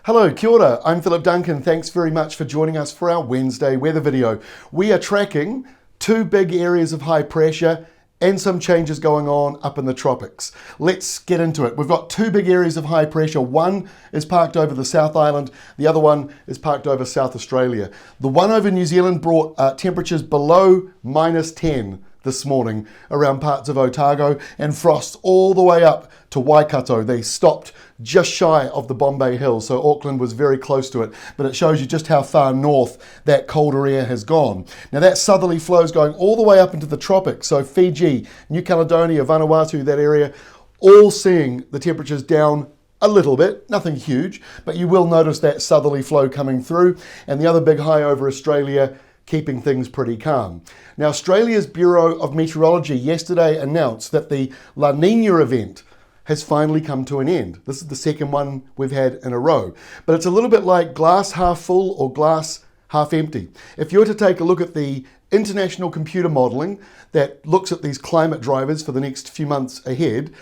Hello, kia ora. I'm Philip Duncan. Thanks very much for joining us for our Wednesday weather video. We are tracking two big areas of high pressure and some changes going on up in the tropics. Let's get into it. We've got two big areas of high pressure. One is parked over the South Island. The other one is parked over South Australia. The one over New Zealand brought temperatures below -10 this morning around parts of Otago, and frost all the way up to Waikato. They stopped just shy of the Bombay Hills, so Auckland was very close to it, but it shows you just how far north that colder air has gone. Now that southerly flow is going all the way up into the tropics, so Fiji, New Caledonia, Vanuatu, that area, all seeing the temperatures down a little bit, nothing huge, but you will notice that southerly flow coming through, and the other big high over Australia keeping things pretty calm. Now, Australia's Bureau of Meteorology yesterday announced that the La Niña event has finally come to an end. This is the second one we've had in a row. But it's a little bit like glass half full or glass half empty. If you were to take a look at the international computer modelling that looks at these climate drivers for the next few months ahead,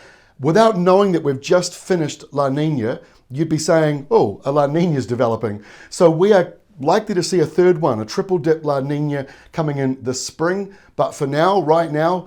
without knowing that we've just finished La Niña, you'd be saying, oh, a La Niña's developing. So we are likely to see a third one, a triple dip La Niña coming in this spring. But for now, right now,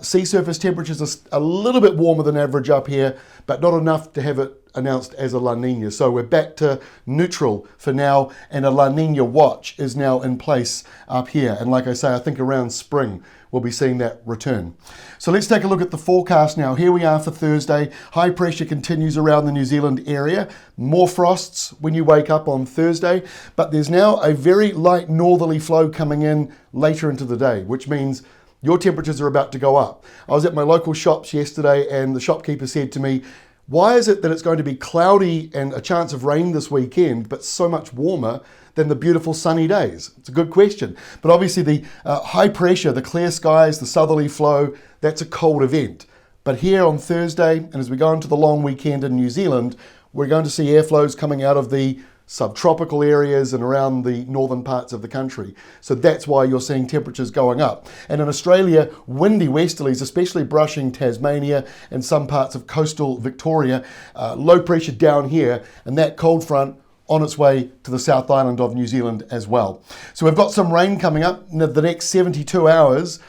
sea surface temperatures are a little bit warmer than average up here, but not enough to have it announced as a La Niña. So we're back to neutral for now, and a La Niña watch is now in place up here. And like I say, I think around spring, we'll be seeing that return. So let's take a look at the forecast now. Here we are for Thursday. High pressure continues around the New Zealand area. More frosts when you wake up on Thursday, but there's now a very light northerly flow coming in later into the day, which means your temperatures are about to go up. I was at my local shops yesterday and the shopkeeper said to me, why is it that it's going to be cloudy and a chance of rain this weekend, but so much warmer than the beautiful sunny days? It's a good question. But obviously the high pressure, the clear skies, the southerly flow, that's a cold event. But here on Thursday, and as we go into the long weekend in New Zealand, we're going to see airflows coming out of the subtropical areas and around the northern parts of the country. So that's why you're seeing temperatures going up. And in Australia, windy westerlies, especially brushing Tasmania and some parts of coastal Victoria, low pressure down here, and that cold front on its way to the South Island of New Zealand as well. So we've got some rain coming up in the next 72 hours.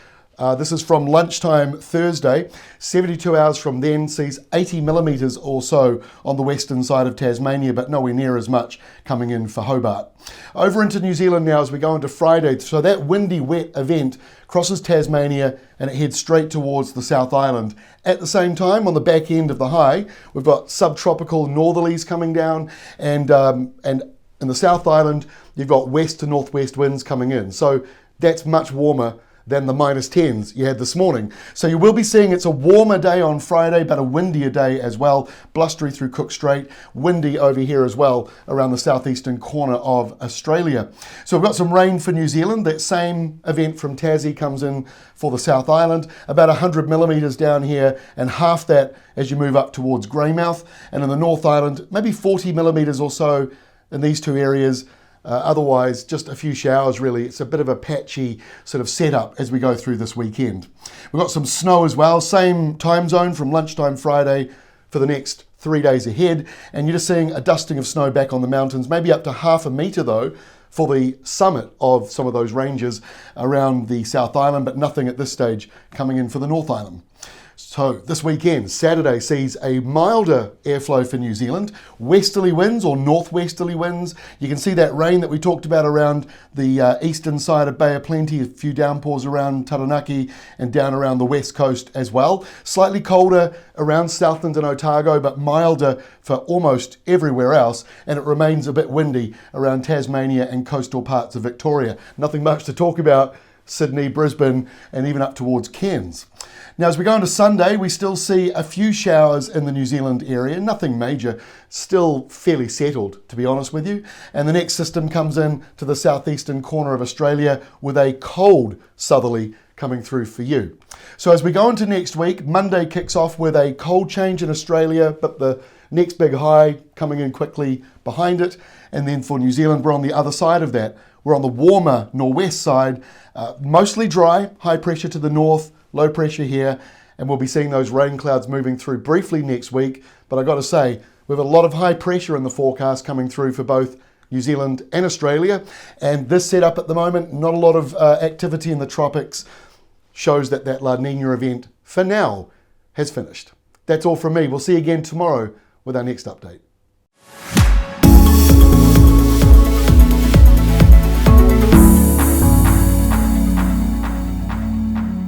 This is from lunchtime Thursday. 72 hours from then sees 80 millimetres or so on the western side of Tasmania, but nowhere near as much coming in for Hobart. Over into New Zealand now as we go into Friday. So that windy, wet event crosses Tasmania and it heads straight towards the South Island. At the same time, on the back end of the high, we've got subtropical northerlies coming down, and in the South Island, you've got west to northwest winds coming in. So that's much warmer than the -10s you had this morning. So you will be seeing it's a warmer day on Friday, but a windier day as well. Blustery through Cook Strait, windy over here as well around the southeastern corner of Australia. So we've got some rain for New Zealand. That same event from Tassie comes in for the South Island, about 100 millimetres down here, and half that as you move up towards Greymouth. And in the North Island, maybe 40 millimetres or so in these two areas. Otherwise, just a few showers really. It's a bit of a patchy sort of setup as we go through this weekend. We've got some snow as well, same time zone from lunchtime Friday for the next 3 days ahead. And you're just seeing a dusting of snow back on the mountains, maybe up to half a metre though, for the summit of some of those ranges around the South Island, but nothing at this stage coming in for the North Island. So this weekend, Saturday, sees a milder airflow for New Zealand, westerly winds or northwesterly winds. You can see that rain that we talked about around the eastern side of Bay of Plenty, a few downpours around Taranaki and down around the west coast as well. Slightly colder around Southland and Otago, but milder for almost everywhere else, and it remains a bit windy around Tasmania and coastal parts of Victoria. Nothing much to talk about Sydney, Brisbane, and even up towards Cairns. Now, as we go into Sunday, we still see a few showers in the New Zealand area, nothing major, still fairly settled, to be honest with you. And the next system comes in to the southeastern corner of Australia with a cold southerly coming through for you. So as we go into next week, Monday kicks off with a cold change in Australia, but the next big high coming in quickly behind it. And then for New Zealand, we're on the other side of that. We're on the warmer northwest side, mostly dry, high pressure to the north, low pressure here, and we'll be seeing those rain clouds moving through briefly next week. But I got to say, We have a lot of high pressure in the forecast coming through for both New Zealand and Australia, and this setup at the moment, not a lot of activity in the tropics, shows that that La Niña event, for now, has finished. That's all from me. We'll see you again tomorrow with our next update.